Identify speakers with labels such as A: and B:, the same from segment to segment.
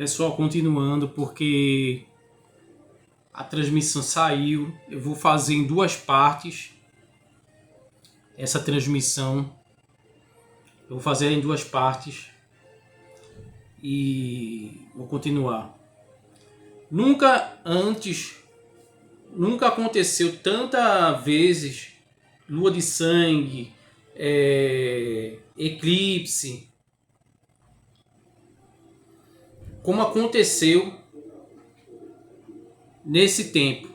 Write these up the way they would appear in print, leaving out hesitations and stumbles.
A: Pessoal, continuando, porque a transmissão saiu. Eu vou fazer em duas partes essa transmissão. Eu vou fazer em duas partes e vou continuar. Nunca aconteceu tantas vezes lua de sangue, eclipse, como aconteceu nesse tempo.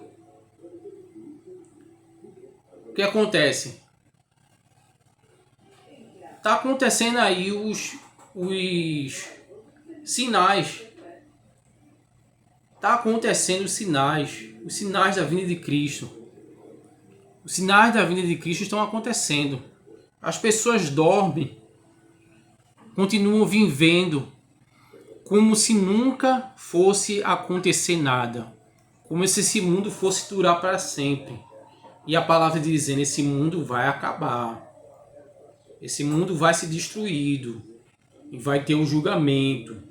A: O que acontece? Tá acontecendo aí os sinais. Tá acontecendo os sinais da vinda de Cristo. Os sinais da vinda de Cristo estão acontecendo. As pessoas dormem, continuam vivendo como se nunca fosse acontecer nada, como se esse mundo fosse durar para sempre. E a palavra dizendo: esse mundo vai acabar, esse mundo vai ser destruído e vai ter um julgamento.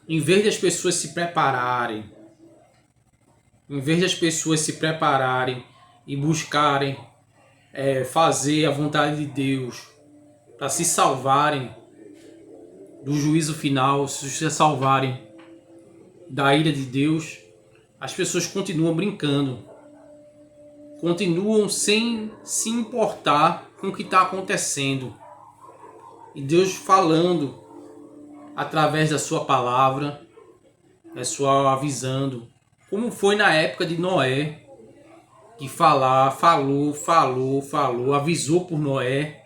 A: Em vez das pessoas se prepararem, e buscarem fazer a vontade de Deus para se salvarem do juízo final, se salvarem da ira de Deus, as pessoas continuam brincando, continuam sem se importar com o que está acontecendo. E Deus falando através da sua palavra, sua avisando, como foi na época de Noé, que falou, avisou por Noé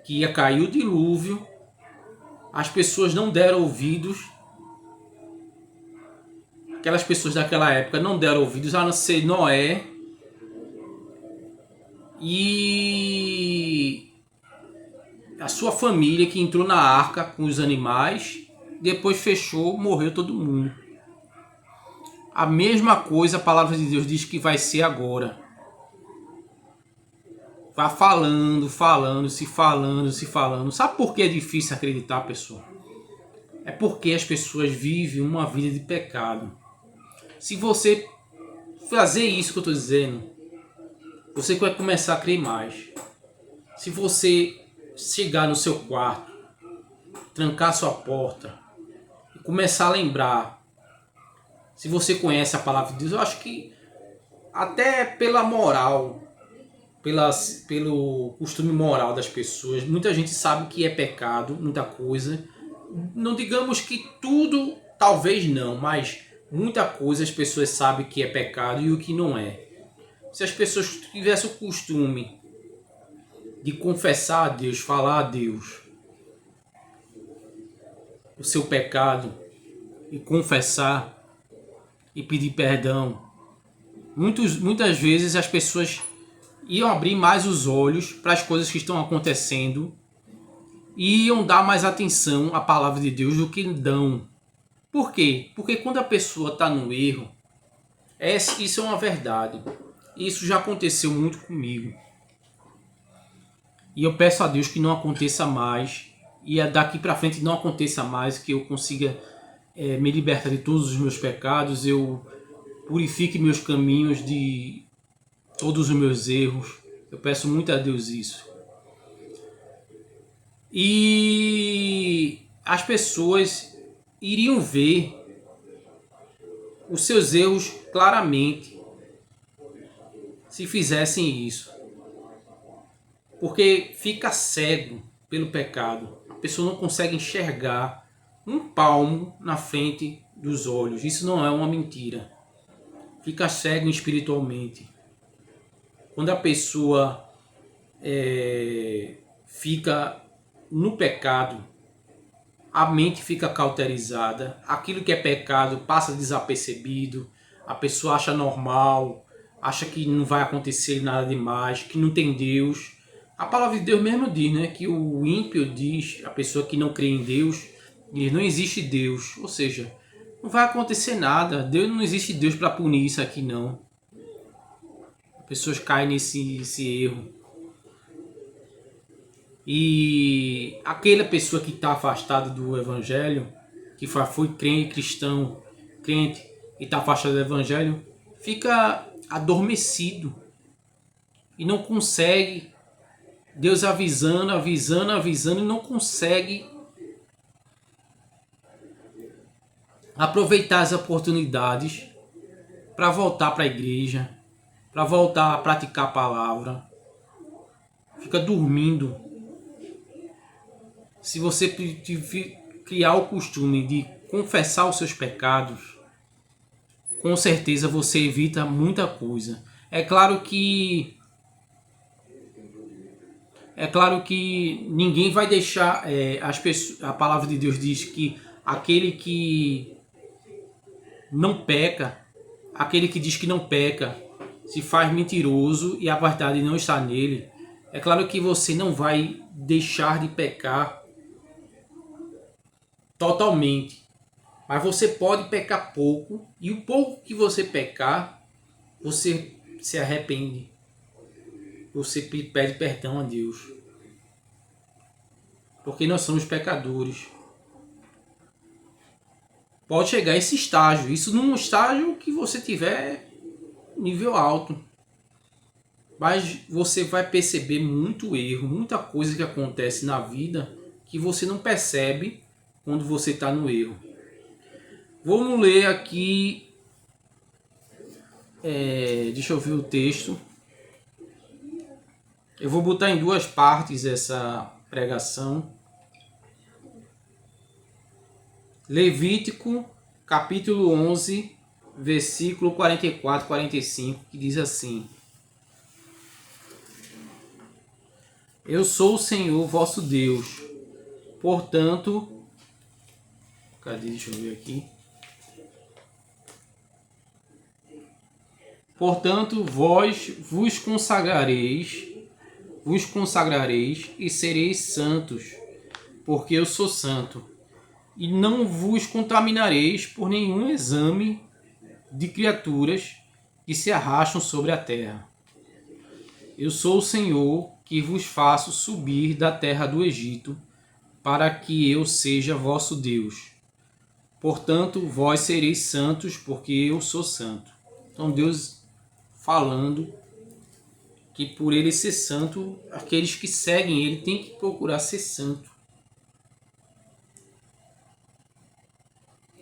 A: que ia cair o dilúvio. As pessoas não deram ouvidos. Aquelas pessoas daquela época não deram ouvidos, a não ser Noé e a sua família, que entrou na arca com os animais. Depois fechou, morreu todo mundo. A mesma coisa a palavra de Deus diz que vai ser agora. Vai falando. Sabe por que é difícil acreditar, pessoal? É porque as pessoas vivem uma vida de pecado. Se você fazer isso que eu estou dizendo, você vai começar a crer mais. Se você chegar no seu quarto, trancar sua porta e começar a lembrar, se você conhece a palavra de Deus, eu acho que até pela moral, pelo costume moral das pessoas, muita gente sabe que é pecado, muita coisa. Não digamos que tudo, talvez não, mas muita coisa as pessoas sabem que é pecado e o que não é. Se as pessoas tivessem o costume de confessar a Deus, falar a Deus o seu pecado e confessar e pedir perdão, muitas vezes as pessoas iam abrir mais os olhos para as coisas que estão acontecendo e iam dar mais atenção à palavra de Deus do que dão. Por quê? Porque quando a pessoa está no erro, isso é uma verdade. Isso já aconteceu muito comigo. E eu peço a Deus que não aconteça mais. E daqui para frente não aconteça mais, que eu consiga me libertar de todos os meus pecados, eu purifique meus caminhos de todos os meus erros. Eu peço muito a Deus isso. E as pessoas iriam ver os seus erros claramente se fizessem isso. Porque fica cego pelo pecado. A pessoa não consegue enxergar um palmo na frente dos olhos. Isso não é uma mentira. Fica cego espiritualmente. Quando a pessoa fica no pecado, a mente fica cauterizada. Aquilo que é pecado passa desapercebido. A pessoa acha normal, acha que não vai acontecer nada demais, que não tem Deus. A palavra de Deus mesmo diz, né, que o ímpio diz, a pessoa que não crê em Deus, diz: não existe Deus. Ou seja, não vai acontecer nada. Deus, não existe Deus para punir isso aqui, não. As pessoas caem nesse erro. E aquela pessoa que está afastada do Evangelho, que foi cristão, crente e está afastado do evangelho, fica adormecido e não consegue, Deus avisando e não consegue aproveitar as oportunidades para voltar para a igreja, para voltar a praticar a palavra. Fica dormindo. Se você criar o costume de confessar os seus pecados, com certeza você evita muita coisa. É claro que ninguém vai deixar as pessoas. A palavra de Deus diz que aquele que não peca, aquele que diz que não peca, se faz mentiroso e a verdade não está nele. É claro que você não vai deixar de pecar totalmente, mas você pode pecar pouco, e o pouco que você pecar, você se arrepende, você pede perdão a Deus, porque nós somos pecadores. Pode chegar a esse estágio, isso num estágio que você tiver nível alto, mas você vai perceber muito erro, muita coisa que acontece na vida que você não percebe quando você está no erro. Vamos ler aqui, deixa eu ver o texto. Eu vou botar em duas partes essa pregação. Levítico, capítulo 11, versículo 44 e 45, que diz assim: Eu sou o Senhor vosso Deus, portanto... Cadê? Deixa eu ver aqui. Portanto, vós vos consagrareis e sereis santos, porque eu sou santo. E não vos contaminareis por nenhum exame de criaturas que se arrastam sobre a terra. Eu sou o Senhor que vos faço subir da terra do Egito, para que eu seja vosso Deus. Portanto, vós sereis santos, porque eu sou santo. Então Deus falando que por ele ser santo, aqueles que seguem ele têm que procurar ser santo.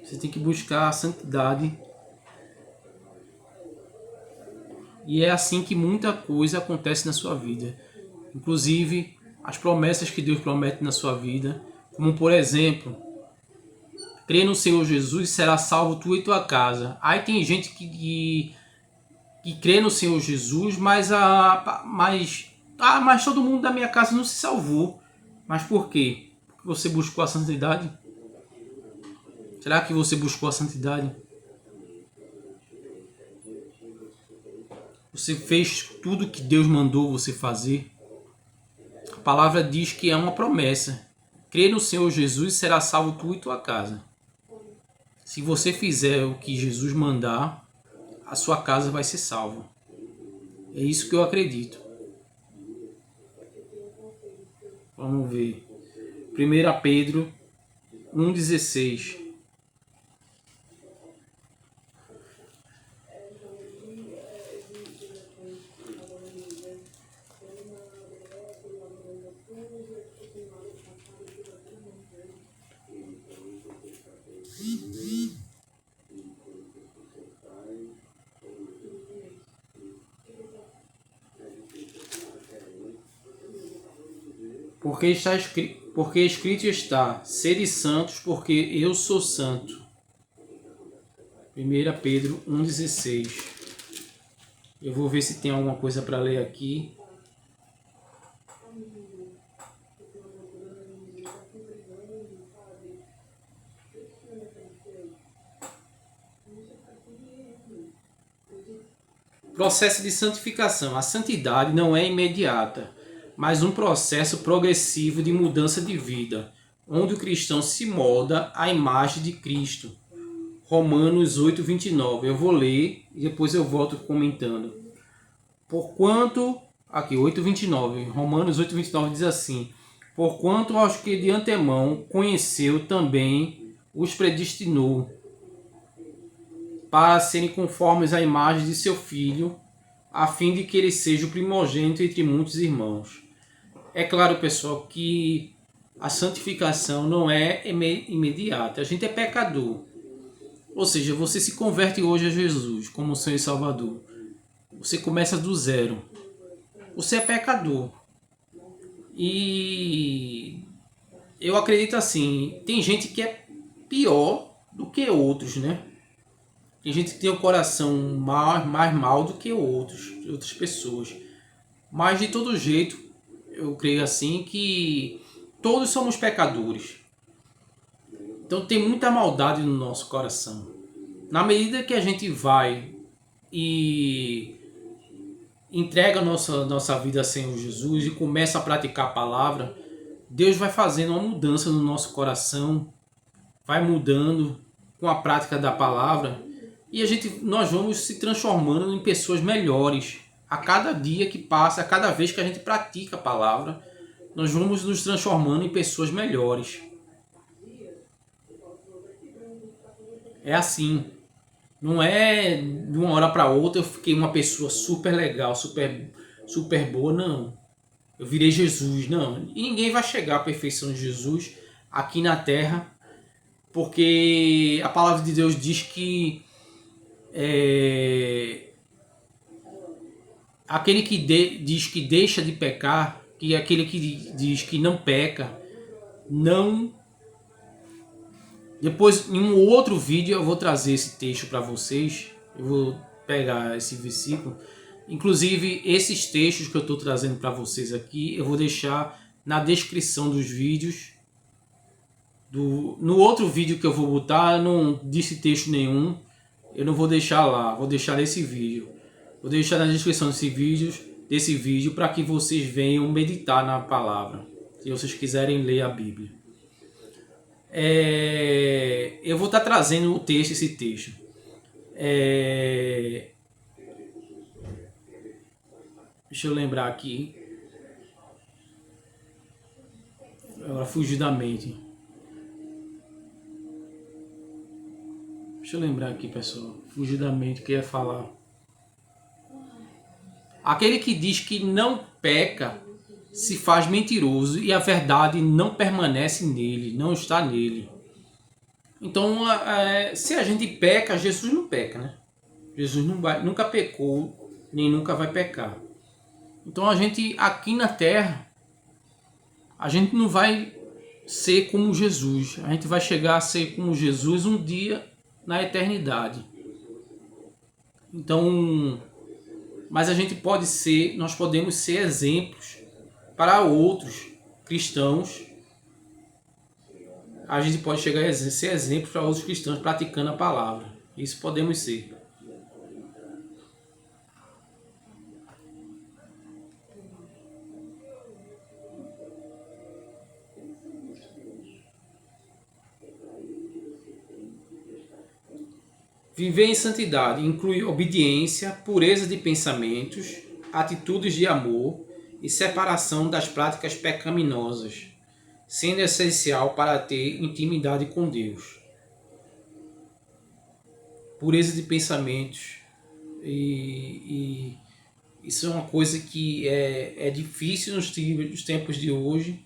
A: Você tem que buscar a santidade. E é assim que muita coisa acontece na sua vida. Inclusive, as promessas que Deus promete na sua vida. Como, por exemplo, crê no Senhor Jesus e será salvo tu e tua casa. Aí tem gente que crê no Senhor Jesus, mas todo mundo da minha casa não se salvou. Mas por quê? Porque você buscou a santidade? Será que você buscou a santidade? Você fez tudo que Deus mandou você fazer? A palavra diz que é uma promessa. Crê no Senhor Jesus e será salvo tu e tua casa. Se você fizer o que Jesus mandar, a sua casa vai ser salva. É isso que eu acredito. Vamos ver. 1 Pedro 1,16. Porque escrito está, sede santos, porque eu sou santo. 1 Pedro 1,16. Eu vou ver se tem alguma coisa para ler aqui. Processo de santificação. A santidade não é imediata, mas um processo progressivo de mudança de vida, onde o cristão se molda à imagem de Cristo. Romanos 8:29. Eu vou ler e depois eu volto comentando. Porquanto, aqui 8:29, Romanos 8:29 diz assim: Porquanto aos que de antemão conheceu também os predestinou para serem conformes à imagem de seu Filho, a fim de que ele seja o primogênito entre muitos irmãos. É claro, pessoal, que a santificação não é imediata. A gente é pecador. Ou seja, você se converte hoje a Jesus como Senhor e Salvador. Você começa do zero. Você é pecador. E eu acredito assim, tem gente que é pior do que outros, né? Tem gente que tem o coração mais mal do que outras pessoas. Mas de todo jeito, eu creio assim que todos somos pecadores. Então tem muita maldade no nosso coração. Na medida que a gente vai e entrega a nossa vida a Senhor Jesus e começa a praticar a palavra, Deus vai fazendo uma mudança no nosso coração, vai mudando com a prática da palavra e nós vamos se transformando em pessoas melhores. A cada dia que passa, a cada vez que a gente pratica a palavra, nós vamos nos transformando em pessoas melhores. É assim. Não é de uma hora para outra eu fiquei uma pessoa super legal, super boa, não. Eu virei Jesus, não. E ninguém vai chegar à perfeição de Jesus aqui na Terra, porque a palavra de Deus diz que aquele que diz que deixa de pecar, que aquele que diz que não peca, não. Depois, em um outro vídeo, eu vou trazer esse texto para vocês. Eu vou pegar esse versículo. Inclusive, esses textos que eu estou trazendo para vocês aqui, eu vou deixar na descrição dos vídeos. No outro vídeo que eu vou botar, eu não disse texto nenhum. Eu não vou deixar lá, vou deixar nesse vídeo. Vou deixar na descrição desse vídeo para que vocês venham meditar na palavra. Se vocês quiserem ler a Bíblia. Eu vou estar trazendo esse texto. Deixa eu lembrar aqui. Agora fugiu da mente. Deixa eu lembrar aqui, pessoal. Fugiu da mente que eu ia falar. Aquele que diz que não peca se faz mentiroso e a verdade não permanece nele, não está nele. Então, se a gente peca, Jesus não peca, né? Jesus nunca pecou, nem nunca vai pecar. Então, a gente aqui na Terra, a gente não vai ser como Jesus. A gente vai chegar a ser como Jesus um dia na eternidade. Então, mas a gente nós podemos ser exemplos para outros cristãos. A gente pode chegar a ser exemplo para outros cristãos praticando a palavra. Isso podemos ser. Viver em santidade inclui obediência, pureza de pensamentos, atitudes de amor e separação das práticas pecaminosas, sendo essencial para ter intimidade com Deus. Pureza de pensamentos. E isso é uma coisa que é difícil nos tempos de hoje.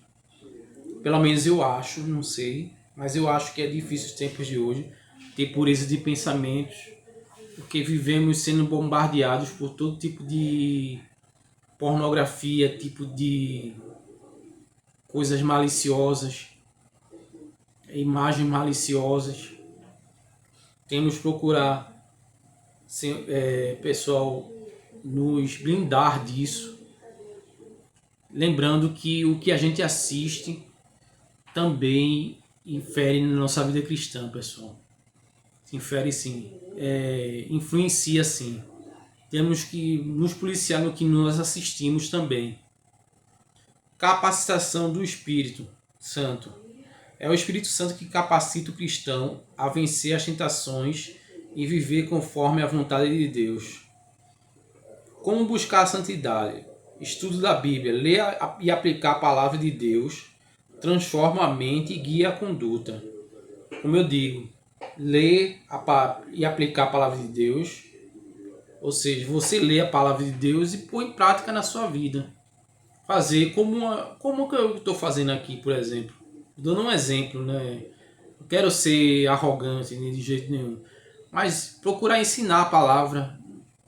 A: Pelo menos eu acho, não sei. Mas eu acho que é difícil nos tempos de hoje ter pureza de pensamentos. Porque vivemos sendo bombardeados por todo tipo de pornografia, tipo de coisas maliciosas, imagens maliciosas. Temos que procurar, pessoal, nos blindar disso. Lembrando que o que a gente assiste também infere na nossa vida cristã, pessoal. Infere sim, influencia sim. Temos que nos policiar no que nós assistimos também. Capacitação do Espírito Santo. É o Espírito Santo que capacita o cristão a vencer as tentações e viver conforme a vontade de Deus. Como buscar a santidade? Estudo da Bíblia, ler e aplicar a palavra de Deus, transforma a mente e guia a conduta. como eu digo, ler e aplicar a palavra de Deus. Ou seja, você lê a palavra de Deus e põe em prática na sua vida. Fazer como que eu estou fazendo aqui, por exemplo. Dando um exemplo, né? Não quero ser arrogante nem de jeito nenhum. Mas procurar ensinar a palavra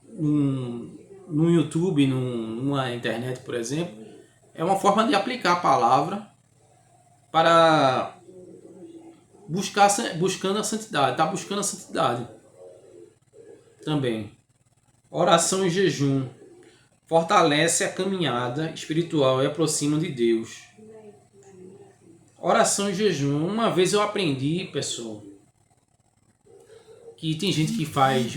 A: no YouTube, numa internet, por exemplo, é uma forma de aplicar a palavra para buscando a santidade. Está buscando a santidade também. Oração e jejum. Fortalece a caminhada espiritual e aproxima de Deus. Oração e jejum. Uma vez eu aprendi, pessoal, que tem gente que faz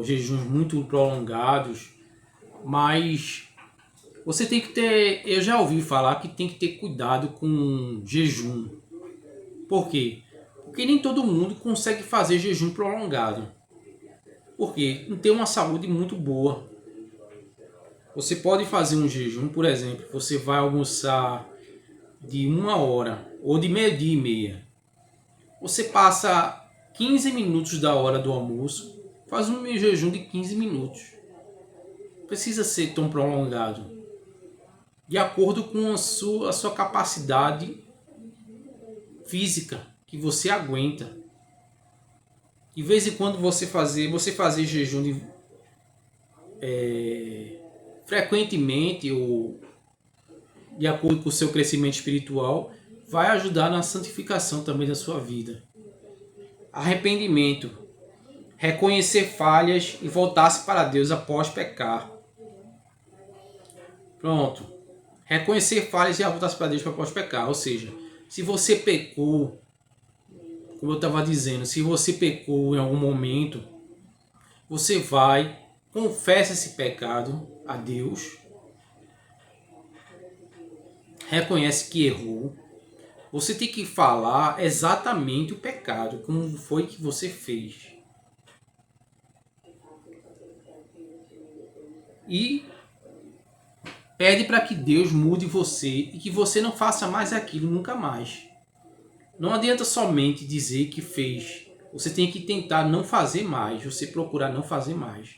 A: jejuns muito prolongados, mas você tem que ter... Eu já ouvi falar que tem que ter cuidado com jejum. Por quê? Porque nem todo mundo consegue fazer jejum prolongado. Porque não tem uma saúde muito boa. Você pode fazer um jejum, por exemplo, você vai almoçar de 1 hora ou de meio-dia e meia. Você passa 15 minutos da hora do almoço, faz um jejum de 15 minutos. Não precisa ser tão prolongado. De acordo com a sua capacidade física que você aguenta. De vez em quando você fazer jejum frequentemente ou de acordo com o seu crescimento espiritual, vai ajudar na santificação também da sua vida. Arrependimento. Reconhecer falhas e voltar-se para Deus após pecar. Pronto. Reconhecer falhas e voltar-se para Deus após pecar. Ou seja, se você pecou, como eu estava dizendo, se você pecou em algum momento, você vai, confessa esse pecado a Deus, reconhece que errou. Você tem que falar exatamente o pecado, como foi que você fez. E pede para que Deus mude você e que você não faça mais aquilo nunca mais. Não adianta somente dizer que fez. Você tem que tentar não fazer mais, você procurar não fazer mais.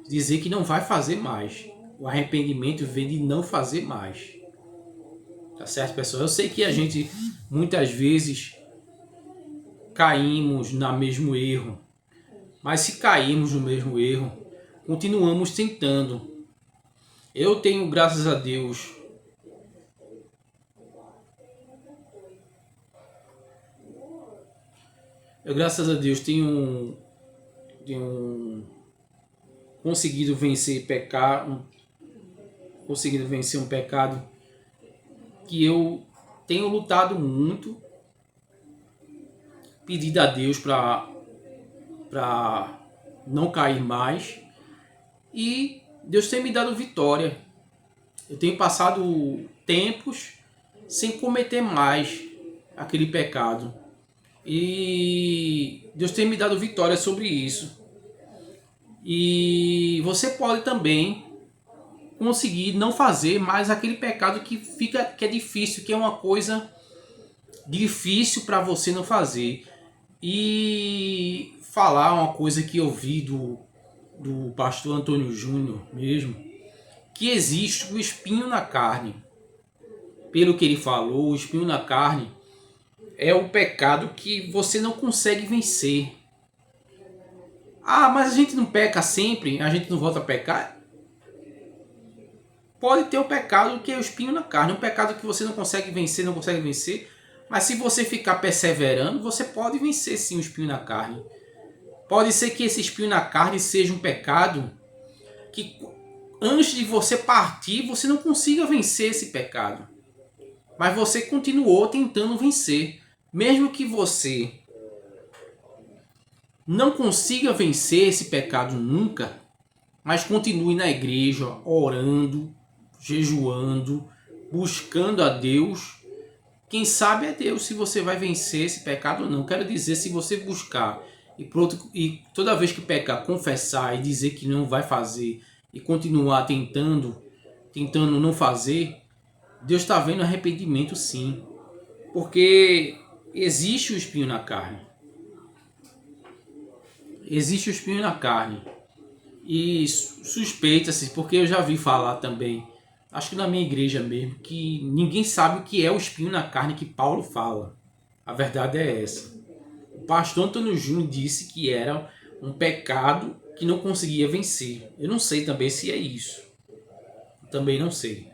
A: Dizer que não vai fazer mais. O arrependimento vem de não fazer mais. Tá certo, pessoal? Eu sei que a gente muitas vezes caímos no mesmo erro. Mas se caímos no mesmo erro, continuamos tentando. Eu tenho, graças a Deus, tenho conseguido vencer um pecado que eu tenho lutado muito, pedido a Deus para não cair mais, e Deus tem me dado vitória. Eu tenho passado tempos sem cometer mais aquele pecado, e Deus tem me dado vitória sobre isso. E você pode também conseguir não fazer mais aquele pecado que é difícil, que é uma coisa difícil para você não fazer. E falar uma coisa que eu vi do pastor Antônio Júnior mesmo, que existe o espinho na carne. Pelo que ele falou, o espinho na carne é o pecado que você não consegue vencer. Ah, mas a gente não peca sempre, a gente não volta a pecar. Pode ter o pecado que é o espinho na carne, um pecado que você não consegue vencer, mas se você ficar perseverando, você pode vencer sim o espinho na carne. Pode ser que esse espinho na carne seja um pecado que antes de você partir, você não consiga vencer esse pecado. Mas você continuou tentando vencer. Mesmo que você não consiga vencer esse pecado nunca, mas continue na igreja, orando, jejuando, buscando a Deus. Quem sabe é Deus se você vai vencer esse pecado ou não. Quero dizer, se você buscar e toda vez que pecar, confessar e dizer que não vai fazer e continuar tentando não fazer, Deus está vendo arrependimento sim. Porque existe o espinho na carne. Existe o espinho na carne. E suspeita-se, porque eu já vi falar também, acho que na minha igreja mesmo, que ninguém sabe o que é o espinho na carne que Paulo fala. A verdade é essa. O pastor Antônio Júnior disse que era um pecado que não conseguia vencer. Eu não sei também se é isso. Também não sei.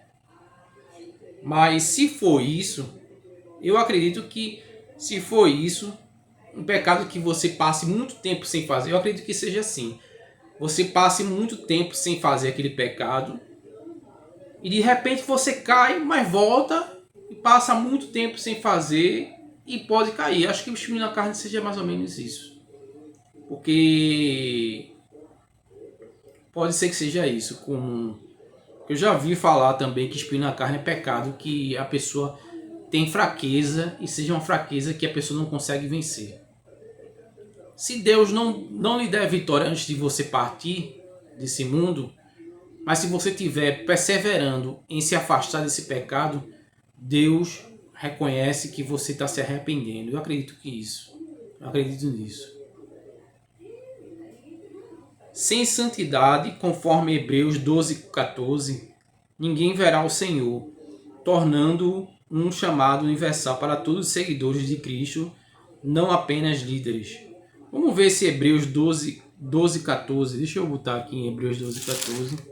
A: Mas se for isso, eu acredito que se for isso, um pecado que você passe muito tempo sem fazer, eu acredito que seja assim. Você passe muito tempo sem fazer aquele pecado e de repente você cai, mas volta e passa muito tempo sem fazer e pode cair. Acho que o espinho na carne seja mais ou menos isso. Porque pode ser que seja isso. Eu já vi falar também que espinho na carne é pecado, que a pessoa tem fraqueza e seja uma fraqueza que a pessoa não consegue vencer. Se Deus não lhe der vitória antes de você partir desse mundo, mas se você estiver perseverando em se afastar desse pecado, Deus reconhece que você está se arrependendo. Eu acredito Eu acredito nisso. Sem santidade, conforme Hebreus 12:14, ninguém verá o Senhor, tornando-o um chamado universal para todos os seguidores de Cristo, não apenas líderes. Vamos ver se Hebreus 12:14. Deixa eu botar aqui em Hebreus 12:14.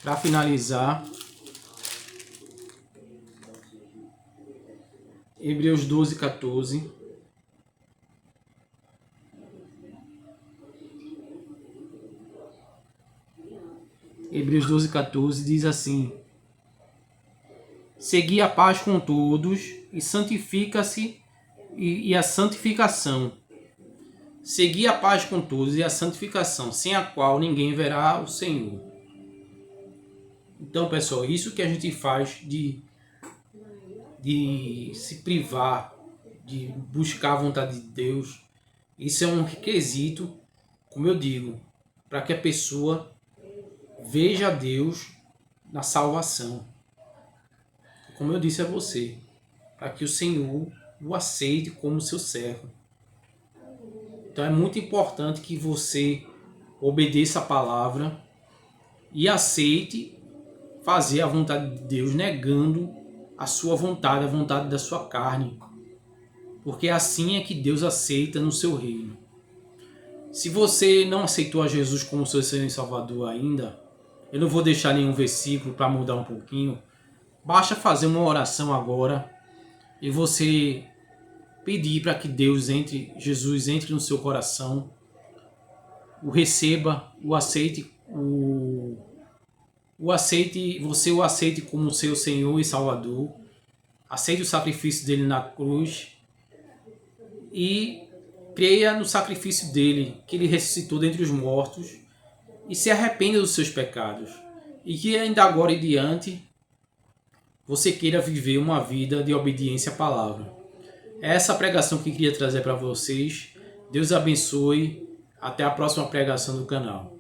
A: Para finalizar, Hebreus 12:14. Hebreus 12:14 diz assim: segui a paz com todos e santifica-se e a santificação. Segui a paz com todos e a santificação, sem a qual ninguém verá o Senhor. Então, pessoal, isso que a gente faz de se privar, de buscar a vontade de Deus, isso é um requisito, como eu digo, para que a pessoa veja Deus na salvação. Como eu disse a você, para que o Senhor o aceite como seu servo. Então é muito importante que você obedeça a palavra e aceite fazer a vontade de Deus, negando a sua vontade, a vontade da sua carne. Porque assim é que Deus aceita no seu reino. Se você não aceitou a Jesus como seu Senhor e Salvador ainda, eu não vou deixar nenhum versículo para mudar um pouquinho. Basta fazer uma oração agora e você pedir para que Jesus entre no seu coração, o receba, você o aceite como seu Senhor e Salvador, aceite o sacrifício dele na cruz e creia no sacrifício dele, que ele ressuscitou dentre os mortos, e se arrependa dos seus pecados. E que ainda agora e diante você queira viver uma vida de obediência à palavra. É essa a pregação que eu queria trazer para vocês. Deus abençoe. Até a próxima pregação do canal.